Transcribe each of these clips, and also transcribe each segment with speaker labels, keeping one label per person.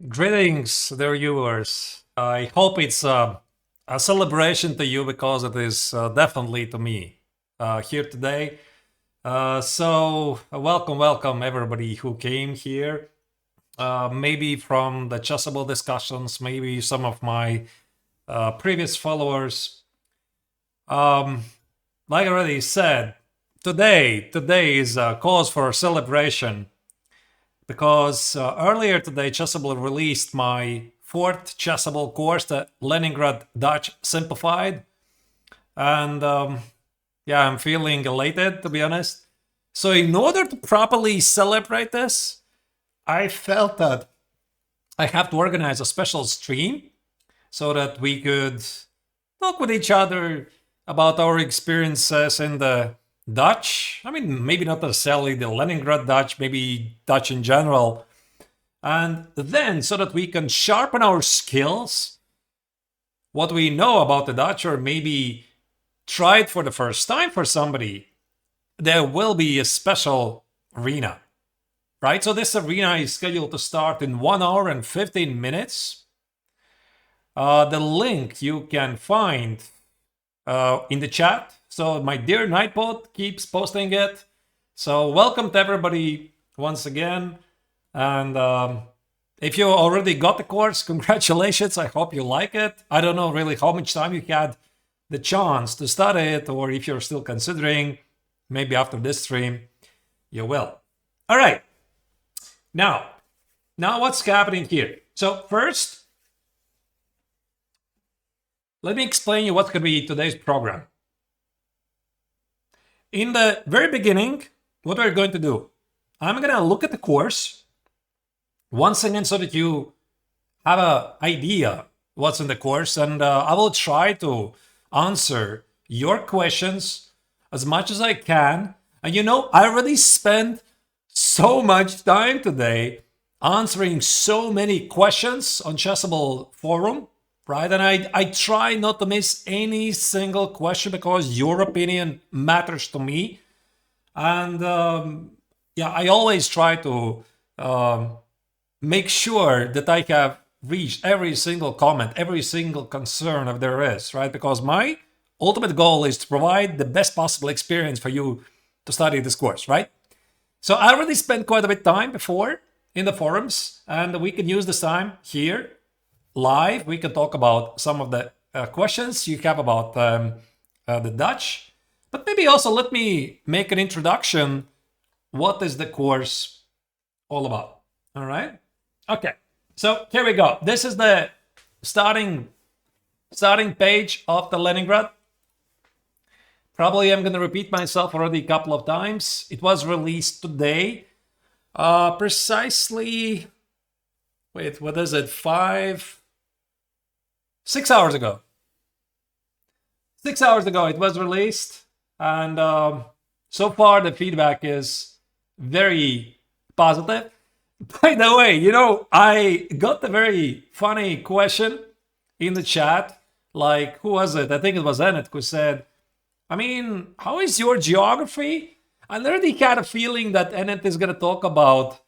Speaker 1: Greetings, dear viewers. I hope it's a celebration to you because it is definitely to me here today. Welcome everybody who came here. Maybe from the Chessable discussions, maybe some of my previous followers. Um, like I already said, today is a cause for celebration because earlier today Chessable released my fourth Chessable course, the Leningrad Dutch Simplified, and yeah, I'm feeling elated to be honest. So in order to properly celebrate this, I felt that I have to organize a special stream so that we could talk with each other about our experiences in the Dutch. I mean, maybe not necessarily the Leningrad Dutch, maybe Dutch in general. And then, so that we can sharpen our skills, what we know about the Dutch, or maybe try it for the first time for somebody, there will be a special arena, right? So this arena is scheduled to start in 1 hour and 15 minutes. The link you can find in the chat. So my dear Nightbot keeps posting it. So welcome to everybody once again. And if you already got the course, congratulations. I hope you like it. I don't know really how much time you had the chance to study it, or if you're still considering, maybe after this stream, you will. All right. Now what's happening here? So first, let me explain you what's going to be today's program. In the very beginning, what we're going to do, I'm going to look at the course once again so that you have an idea what's in the course, and I will try to answer your questions as much as I can. And you know, I already spent so much time today answering so many questions on Chessable forum, right? And I try not to miss any single question because your opinion matters to me. And yeah, I always try to make sure that I have reached every single comment, every single concern if there is, right? Because my ultimate goal is to provide the best possible experience for you to study this course, right? So I already spent quite a bit of time before in the forums, and we can use this time here live. We can talk about some of the questions you have about the Dutch, but maybe also let me make an introduction. What is the course all about? All right. Okay. So here we go. This is the starting page of the Leningrad. Probably I'm going to repeat myself already a couple of times. It was released today. Precisely, wait, what is it? 6 hours ago. 6 hours ago it was released. And so far the feedback is very positive. By the way, you know, I got a very funny question in the chat. Like, who was it? I think it was Ennett who said, I mean, how is your geography? I already had a feeling that Ennett is going to talk about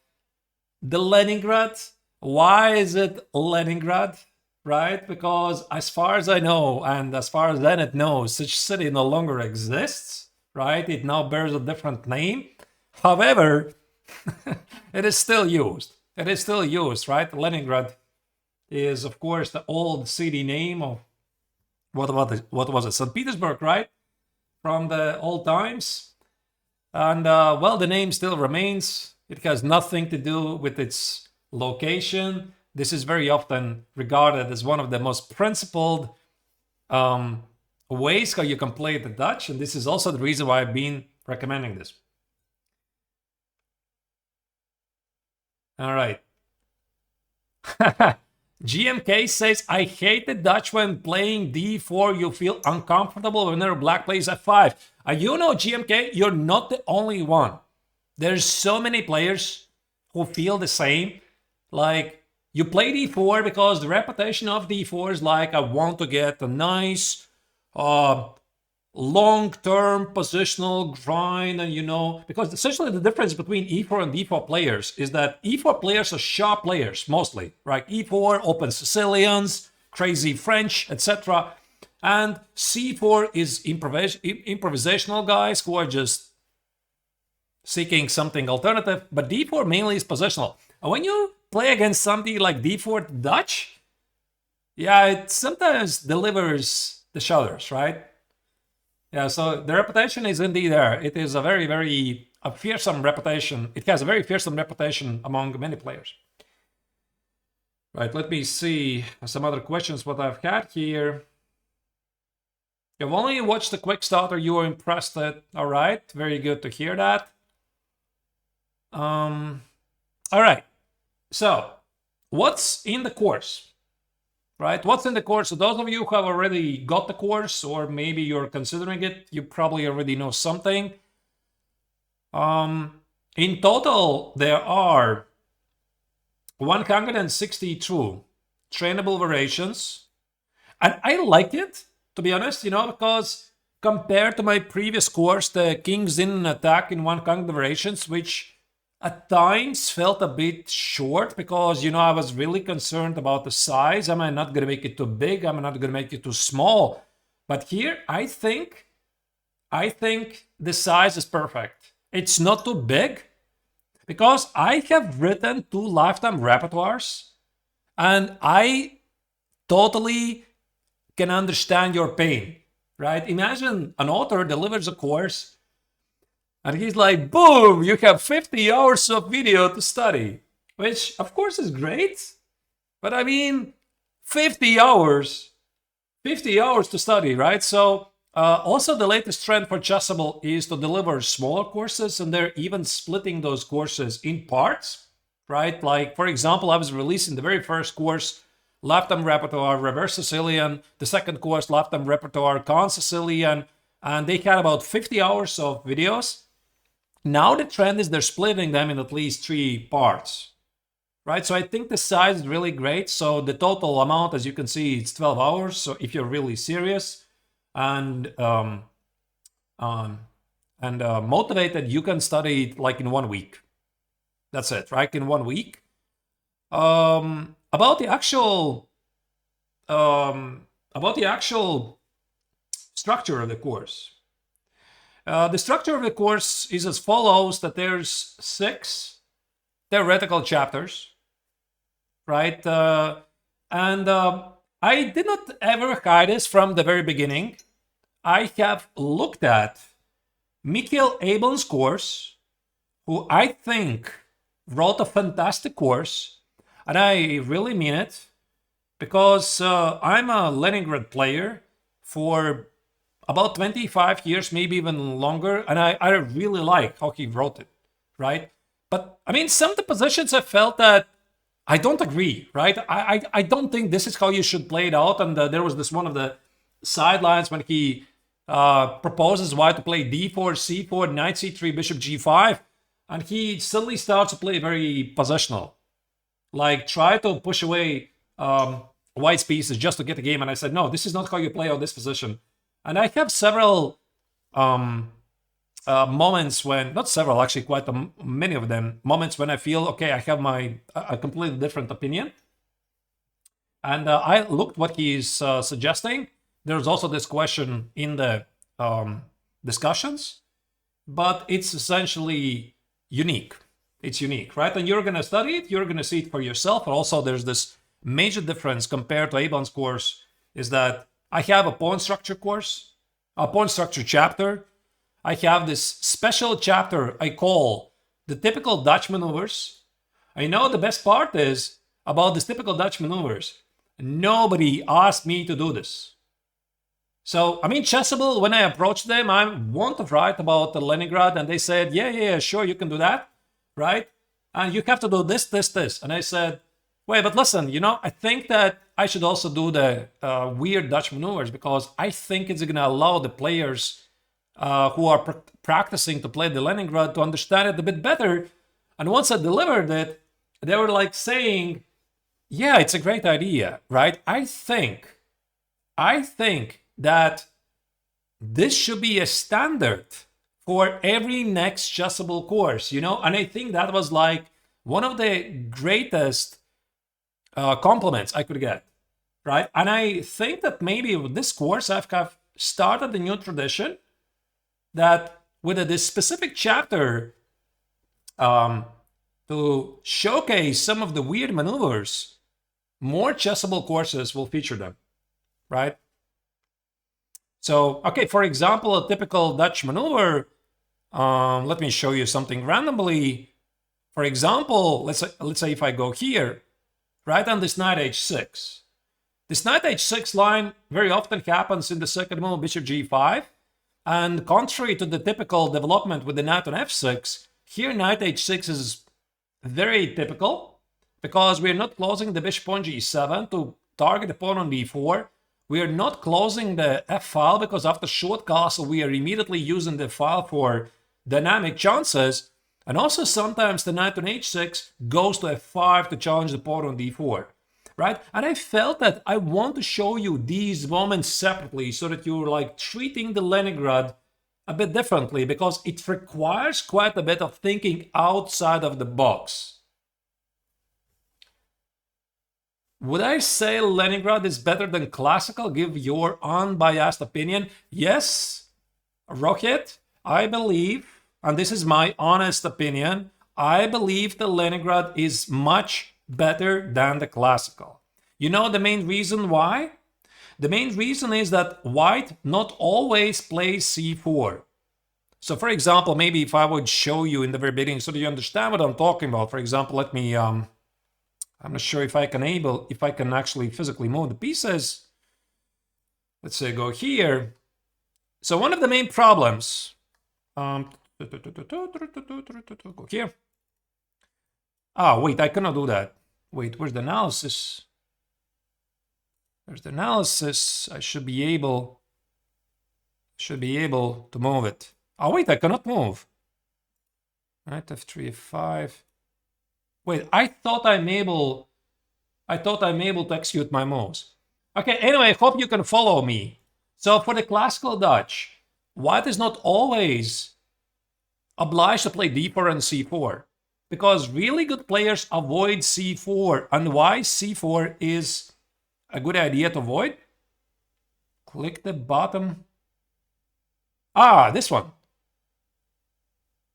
Speaker 1: the Leningrad. Why is it Leningrad, right? Because as far as I know, and as far as Ennett knows, such city no longer exists, right? It now bears a different name. However, it is still used. It is still used, right? Leningrad is, of course, the old city name of what was it? St. Petersburg, right? From the old times. And well, the name still remains. It has nothing to do with its location. This is very often regarded as one of the most principled ways how you can play the Dutch. And this is also the reason why I've been recommending this. All right. GMK says, I hate the Dutch when playing d4. You feel uncomfortable whenever black plays f5. You know, GMK, you're not the only one. There's so many players who feel the same. Like, you play d4 because the reputation of d4 is like, I want to get a nice, long-term positional grind, and because essentially the difference between e4 and d4 players is that e4 players are sharp players mostly, right? e4, open Sicilians, crazy French, etc. And c4 is improvisational guys who are just seeking something alternative, but d4 mainly is positional. And when you play against something like d4 Dutch, yeah, it sometimes delivers the shudders, right? Yeah, so the reputation is indeed there. It is a very, very fearsome reputation. It has a very fearsome reputation among many players. Right, let me see some other questions what I've had here. You've only watched the quick starter, you were impressed at, all right, very good to hear that. All right, so what's in the course? Right, what's in the course? So those of you who have already got the course, or maybe you're considering it, you probably already know something. In total, there are 162 trainable variations. And I like it, to be honest, because compared to my previous course, the kings in attack in 100 variations, which at times felt a bit short because, I was really concerned about the size. Am I not going to make it too big? Am I not going to make it too small? But here, I think the size is perfect. It's not too big because I have written 2 lifetime repertoires and I totally can understand your pain, right? Imagine an author delivers a course and he's like, boom, you have 50 hours of video to study, which of course is great. But I mean, 50 hours to study, right? So also the latest trend for Chessable is to deliver smaller courses, and they're even splitting those courses in parts, right? Like, for example, I was releasing the very first course, lifetime repertoire, reverse Sicilian, the second course, lifetime repertoire, con Sicilian, and they had about 50 hours of videos. Now the trend is they're splitting them in at least 3 parts, right? So I think the size is really great. So the total amount, as you can see, it's 12 hours. So if you're really serious and motivated, you can study it like in 1 week. That's it, right? In 1 week. About the actual structure of the course. The structure of the course is as follows, that there's 6 theoretical chapters, right? And I did not ever hide this from the very beginning. I have looked at Mikhail Abel's course, who I think wrote a fantastic course, and I really mean it, because I'm a Leningrad player for about 25 years, maybe even longer, and I really like how he wrote it, right? But I mean, some of the positions I felt that I don't agree, right? I don't think this is how you should play it out. And there was this one of the sidelines when he proposes why to play d4, c4, knight c3, bishop g5, and he suddenly starts to play very positional, like try to push away white's pieces just to get the game. And I said, no, this is not how you play out this position. And I have several moments when, not several, actually quite many of them, moments when I feel, okay, I have a completely different opinion. And I looked what he's suggesting. There's also this question in the discussions, but it's essentially unique. It's unique, right? And you're going to study it, you're going to see it for yourself. And also there's this major difference compared to Avon's course is that I have a pawn structure course, a pawn structure chapter. I have this special chapter I call the typical Dutch maneuvers. I know the best part is about this typical Dutch maneuvers. Nobody asked me to do this. So, I mean, Chessable, when I approached them, I want to write about the Leningrad, and they said, yeah, sure, you can do that, right? And you have to do this, this, this. And I said, wait, but listen, I think that I should also do the weird Dutch maneuvers, because I think it's going to allow the players who are practicing to play the Leningrad to understand it a bit better. And once I delivered it, they were like saying, yeah, it's a great idea, right? I think that this should be a standard for every next Chessable course, you know? And I think that was like one of the greatest compliments I could get, right? And I think that maybe with this course, I've started a new tradition that with this specific chapter to showcase some of the weird maneuvers, more Chessable courses will feature them, right? So, okay, for example, a typical Dutch maneuver, let me show you something randomly. For example, let's say if I go here, right on this knight h6. This knight h6 line very often happens in the second move, bishop g5. And contrary to the typical development with the knight on f6, here knight h6 is very typical because we're not closing the bishop on g7 to target the pawn on d4. We are not closing the f file because after short castle, we are immediately using the file for dynamic chances. And also sometimes the knight on h6 goes to f5 to challenge the pawn on d4, right? And I felt that I want to show you these moments separately so that you're like treating the Leningrad a bit differently because it requires quite a bit of thinking outside of the box. Would I say Leningrad is better than classical? Give your unbiased opinion. Yes, Rohit, I believe, and this is my honest opinion, I believe the Leningrad is much better than the classical. You know the main reason why? The main reason is that white not always plays c4. So for example, maybe if I would show you in the very beginning so that you understand what I'm talking about. For example, let me I'm not sure if I can actually physically move the pieces. Let's say go here. So one of the main problems, go here. Ah, wait, I cannot do that. Wait, where's the analysis? There's the analysis. I should be able to move it. Oh, wait, I cannot move. Right, f3, f5. Wait, I thought I'm able to execute my moves. Okay, anyway, I hope you can follow me. So for the classical Dutch, white is not always obliged to play d4 and c4 because really good players avoid c4. And why c4 is a good idea to avoid? Click the bottom. Ah, this one.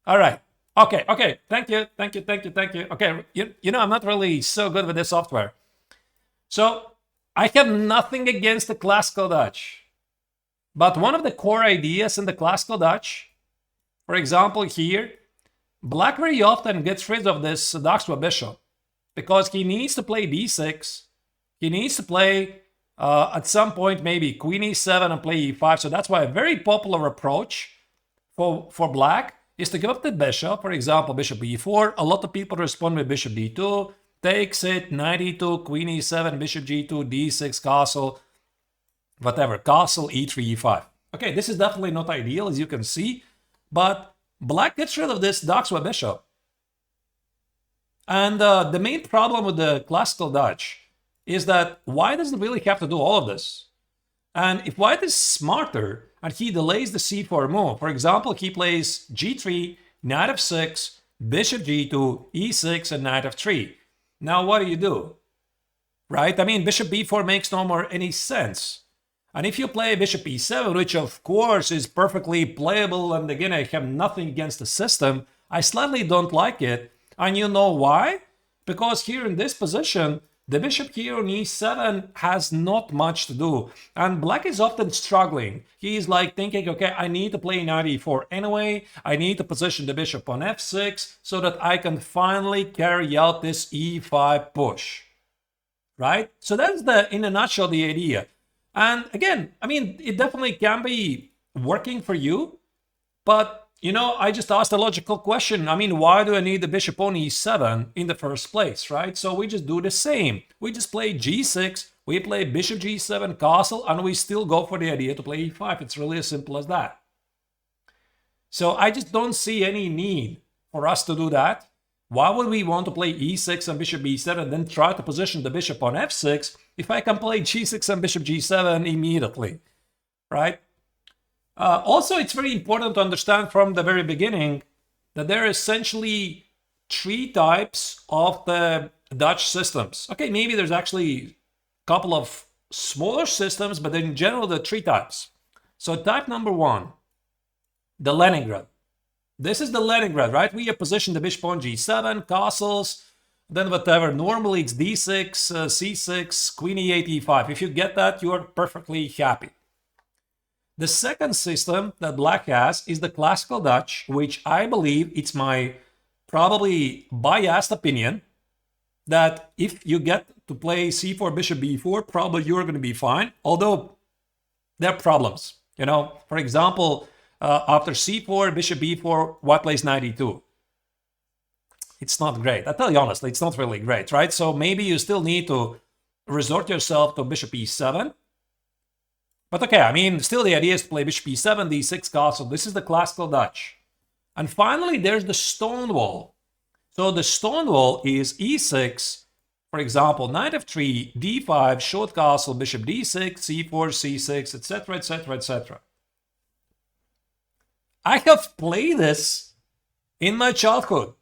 Speaker 1: All right. Okay. Thank you. Okay, you know, I'm not really so good with this software. So I have nothing against the classical Dutch. But one of the core ideas in the classical Dutch, for example, here, black very often gets rid of this Daxwa bishop because he needs to play d6. He needs to play, at some point, maybe queen e7 and play e5. So that's why a very popular approach for black is to give up the bishop, for example, bishop e4. A lot of people respond with bishop d2, takes it, knight e2, queen e7, bishop g2, d6, castle, whatever, castle, e3, e5. Okay, this is definitely not ideal, as you can see, but black gets rid of this Daxwa bishop. And the main problem with the classical Dutch is that white doesn't really have to do all of this. And if white is smarter and he delays the c4 move, for example, he plays g3, knight f6, bishop g2, e6, and knight f3. Now what do? Right? I mean, bishop b4 makes no more any sense. And if you play bishop e7, which of course is perfectly playable, and again, I have nothing against the system, I slightly don't like it. And you know why? Because here in this position, the bishop here on e7 has not much to do. And black is often struggling. He's like thinking, okay, I need to play knight e4 anyway. I need to position the bishop on f6 so that I can finally carry out this e5 push. Right? So that's in a nutshell, the idea. And again, I mean, it definitely can be working for you. But you know, I just asked a logical question. I mean, why do I need the bishop on e7 in the first place, right? So we just do the same. We just play g6, we play bishop g7 castle, and we still go for the idea to play e5. It's really as simple as that. So I just don't see any need for us to do that. Why would we want to play e6 and bishop b7 and then try to position the bishop on f6 if I can play g6 and bishop g7 immediately, right? Also, it's very important to understand from the very beginning that there are essentially three types of the Dutch systems. Okay, maybe there's actually a couple of smaller systems, but in general, there are three types. So type number one, the Leningrad. This is the Leningrad, right? We have positioned the bishop on g7, castles, then whatever. Normally it's d6, c6, queen e8, e5. If you get that, you're perfectly happy. The second system that black has is the classical Dutch, which I believe it's my probably biased opinion that if you get to play c4, bishop b4, probably you're going to be fine. Although there are problems. You know, for example, after c4, bishop b4, white plays knight e2. It's not great. I tell you honestly, it's not really great, right? So maybe you still need to resort yourself to bishop e7. But okay, I mean, still the idea is to play bishop e7, d6 castle. This is the classical Dutch. And finally, there's the stone wall. So the stone wall is e6, for example, knight f3, d5, short castle, bishop d6, c4, c6, etc., etc., etc. I have played this in my childhood.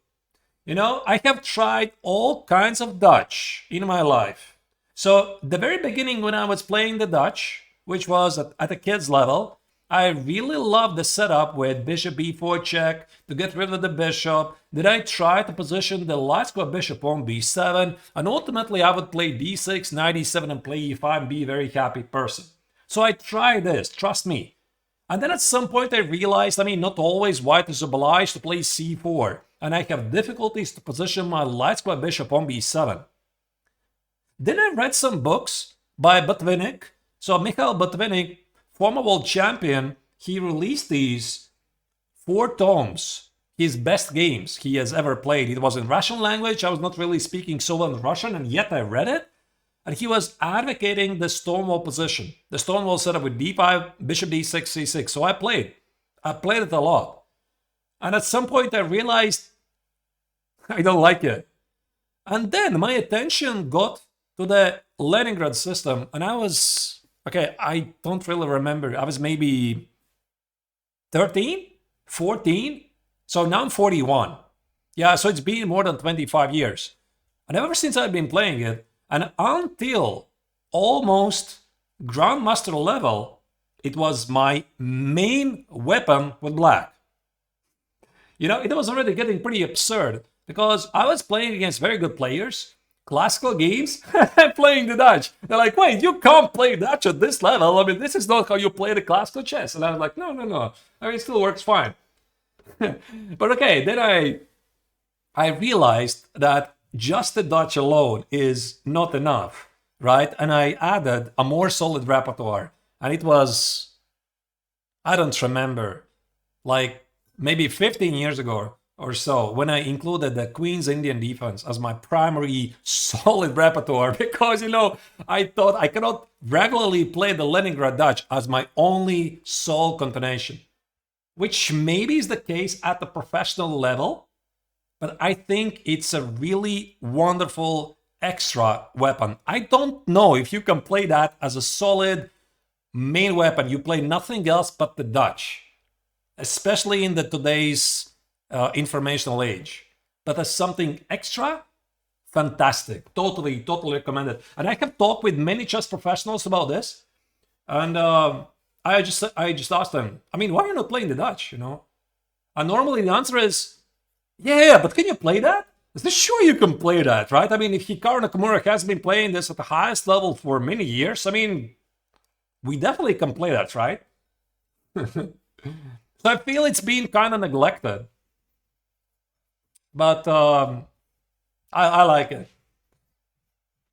Speaker 1: You know, I have tried all kinds of Dutch in my life. So the very beginning when I was playing the Dutch, which was at a kid's level, I really loved the setup with bishop b4 check to get rid of the bishop. Then I tried to position the light square bishop on b7, and ultimately I would play d6, knight e7, and play e5 and be a very happy person. So I tried this, trust me. And then at some point I realized, I mean, not always white is obliged to play c4, and I have difficulties to position my light square bishop on b7. Then I read some books by Botvinnik. So Mikhail Botvinnik, former world champion, he released these 4 tomes, his best games he has ever played. It was in Russian language. I was not really speaking so well Russian, and yet I read it. And he was advocating the stonewall position. The stonewall setup with d5, bishop d6, c6. So I played it a lot. And at some point I realized I don't like it. And then my attention got to the Leningrad system, and I was... okay, I don't really remember. I was maybe 13, 14. So now I'm 41. Yeah, so it's been more than 25 years. And ever since I've been playing it, and until almost Grandmaster level, it was my main weapon with black. You know, it was already getting pretty absurd because I was playing against very good players, classical games, playing the Dutch. They're like, wait, you can't play Dutch at this level. I mean, this is not how you play the classical chess. And I was like, no. I mean, it still works fine. But okay, then I realized that just the Dutch alone is not enough, right? And I added a more solid repertoire. And it was, I don't remember, like maybe 15 years ago or so, when I included the Queen's Indian defense as my primary solid repertoire, because, you know, I thought I cannot regularly play the Leningrad Dutch as my only sole combination, which maybe is the case at the professional level, but I think it's a really wonderful extra weapon. I don't know if you can play that as a solid main weapon. You play nothing else but the Dutch, especially in the today's informational age. But as something extra, fantastic. Totally recommended. And I have talked with many chess professionals about this, and I just asked them, I mean, why are you not playing the Dutch, you know? And normally the answer is, yeah, but can you play that? Sure you can play that, right? I mean, if Hikaru Nakamura has been playing this at the highest level for many years, I mean, we definitely can play that, right? So I feel it's been kind of neglected. But I like it.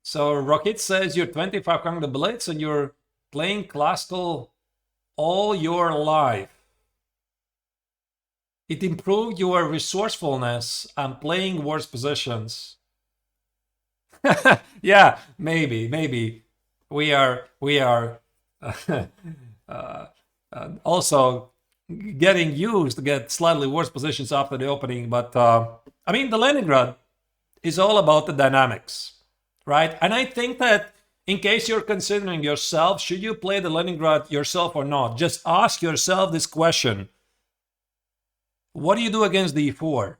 Speaker 1: So Rocket says you're 2500 blitz and you're playing classical all your life. It improved your resourcefulness and playing worse positions. Yeah, maybe. We are also getting used to get slightly worse positions after the opening. But I mean, the Leningrad is all about the dynamics, right? And I think that in case you're considering yourself, should you play the Leningrad yourself or not? Just ask yourself this question. What do you do against the e4?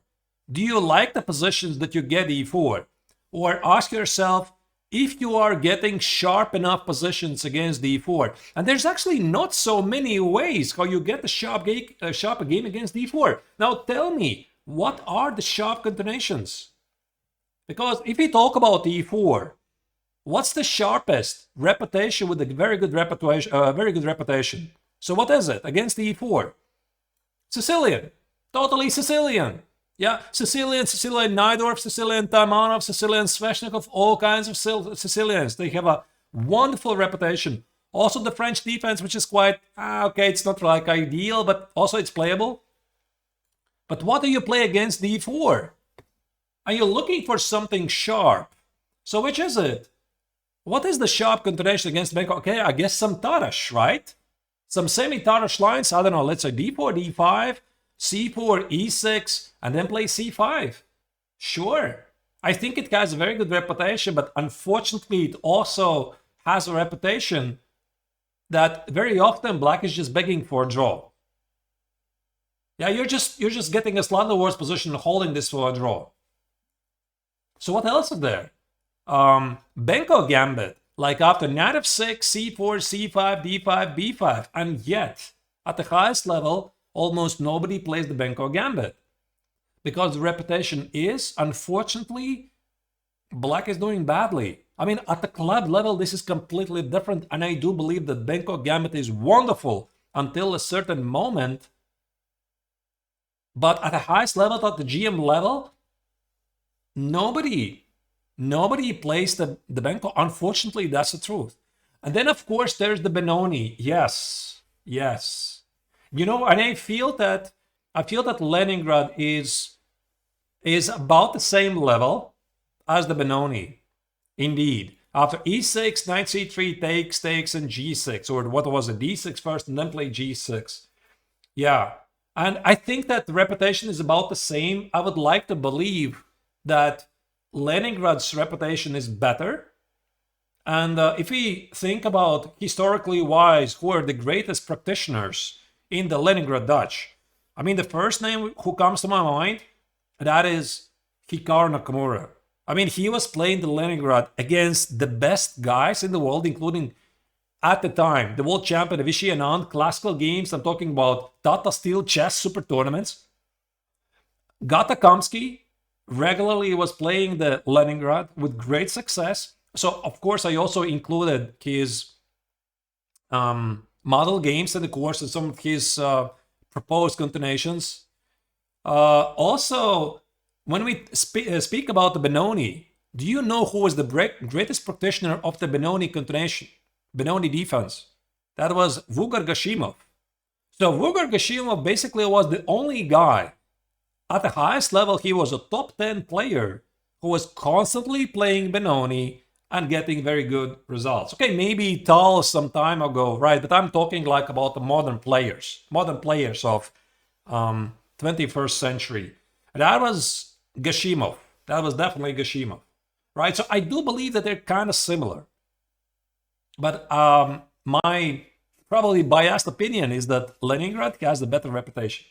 Speaker 1: Do you like the positions that you get e4? Or ask yourself if you are getting sharp enough positions against the e4. And there's actually not so many ways how you get a sharp game against d4. Now tell me, what are the sharp continuations? Because if we talk about e4, what's the sharpest repetition with a very good repetition? So what is it against the e4? Sicilian. Totally Sicilian. Yeah, Sicilian Najdorf, Sicilian Taimanov, Sicilian Sveshnikov, all kinds of Sicilians. They have a wonderful reputation. Also the French defense, which is quite, okay, it's not like ideal, but also it's playable. But what do you play against d4? Are you looking for something sharp? So which is it? What is the sharp continuation against Benko? Okay, I guess some Tarrasch, right? Some semi-Tarrasch lines, I don't know, let's say d4, d5, c4, e6, and then play c5. Sure. I think it has a very good reputation, but unfortunately it also has a reputation that very often black is just begging for a draw. Yeah, you're just getting a slightly worse position holding this for a draw. So what else is there? Benko gambit, like after knight f6, c4, c5, d5, b5, and yet at the highest level, almost nobody plays the Benko gambit because the reputation is, unfortunately, black is doing badly. I mean, at the club level, this is completely different, and I do believe that Benko gambit is wonderful until a certain moment. But at the highest level, at the GM level, nobody plays the Benko. Unfortunately, that's the truth. And then, of course, there's the Benoni. Yes. You know, and I feel that Leningrad is about the same level as the Benoni. Indeed. After e6, knight c3, takes, and g6. Or what was it? d6 first and then play g6. Yeah. And I think that the reputation is about the same. I would like to believe that Leningrad's reputation is better. And if we think about historically wise, who are the greatest practitioners in the Leningrad Dutch, I mean, the first name who comes to my mind, that is Hikaru Nakamura. I mean, he was playing the Leningrad against the best guys in the world, including, at the time, the world champion Vishy Anand, classical games. I'm talking about Tata Steel chess super tournaments. Gata Kamsky regularly was playing the Leningrad with great success. So, of course, I also included his model games in the course and some of his proposed continuations. Also, when we speak about the Benoni, do you know who was the greatest practitioner of the Benoni continuation, Benoni defense? That was Vugar Gashimov. So Vugar Gashimov basically was the only guy at the highest level. He was a top 10 player who was constantly playing Benoni and getting very good results. Okay, maybe Tal some time ago, right? But I'm talking like about the modern players of 21st century. That was Gashimov. That was definitely Gashimov, right? So I do believe that they're kind of similar. But my probably biased opinion is that Leningrad has a better reputation.